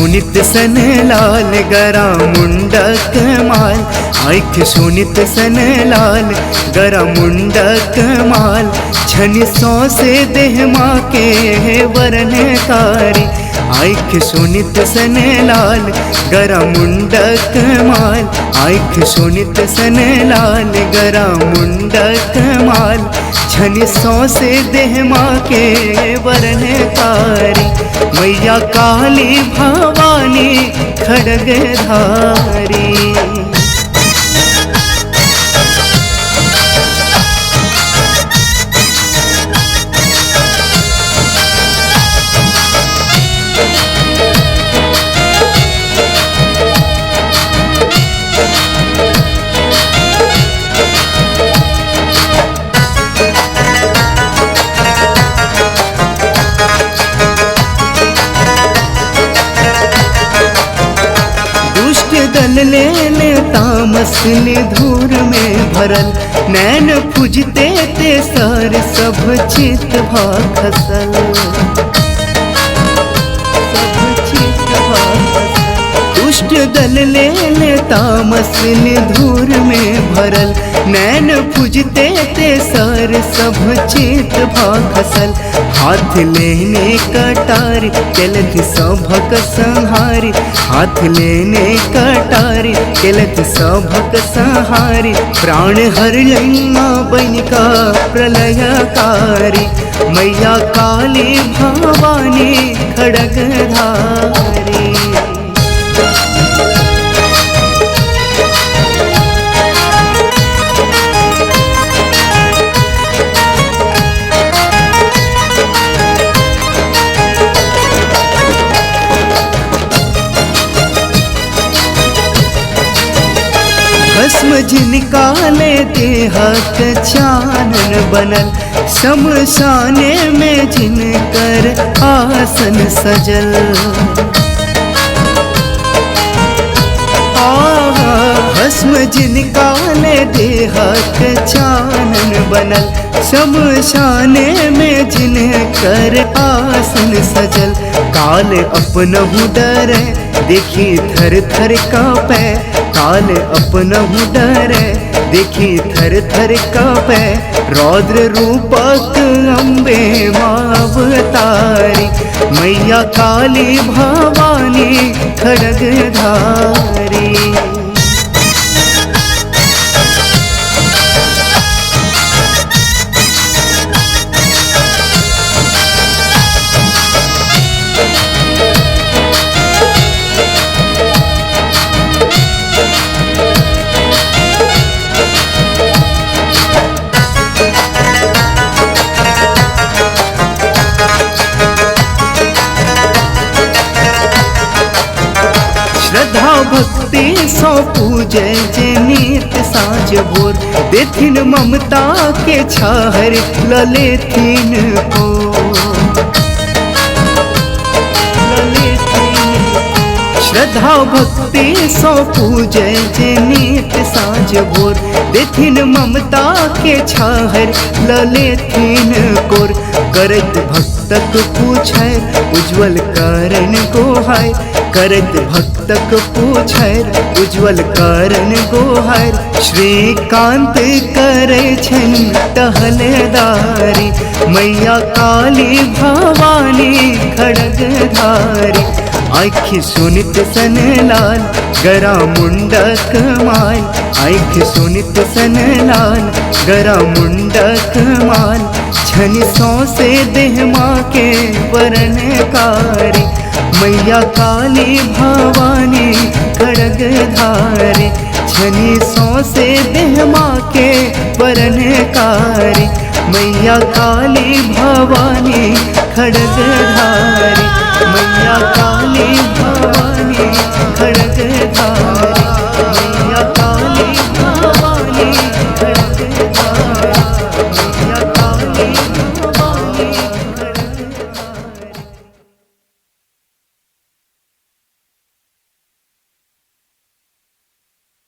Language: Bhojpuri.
सुनित सन लाल गरा मुंडक माल, आँख सुनित सन लाल गरा मुंडक माल, छनि सौ से देह माँ के वर्णकारी। आँख सुनित सन लाल गरा मुंडक माल, आँख सुनित सन लाल गरा मुंडक माल, छनि सौ से देह माँ के वर्णकारी। मैया काली भवानी खड्गधारी। दल ले तामस निधूर में भरल, नैन पूजते ते सर सब चित भा खसल। दुष्ट दल ले तामस निधूर में भरल, नैन पूजते ते सर सब चित भा खसल। हाथ लेने कटारी चलत सभक संहारी, हाथ लेने कटारी चलत सभक संहारी, प्राण हर लैया बनिका प्रलयकारी। मैया काली भवानी खड्गधारी। भस्म जिनकाले देहक चानन बनल, शमशाने में जिनकर आसन सजल। भस्म जिनकाले देहक चानन बनल, शमशाने में जिनकर आसन सजल। काल अपनहु डरे देखी थर थर कांपे, काल अपनहु डरे देखी थर थर कांपे, रौद्र रूपक अम्बे माँ अवतारी। मैया काली भवानी खड्गधारी। श्रद्धा भक्ति सौ पूजे जे नित साँझ भोर, देथिन ममता के छाहर ललेथिन को। श्रद्धा भक्ति सौ पूजे जे नित साँझ भोर, देथिन ममता के छाहर ललेथिन कोर। करत भक्तक पूछै उज्ज्वल कारण गोहार, करत भक्तक पूछर उज्ज्वल कारण गोहार। श्रीकांत करे छन टहलदारी, मैया काली भवानी खड्गधारी। आँख सुनित सन लाल गरा मुंडक माल, आँख सुनित सन लाल गरा मुंडक माल, छनि सौ से देह माँ के वर्णकारी। मैया काली भवानी खड्गधारी, छनि सौ से देह माँ के वर्णकारी। मैया काली भवानी खड्गधारी, मैया काली भवानी खड्गधारी।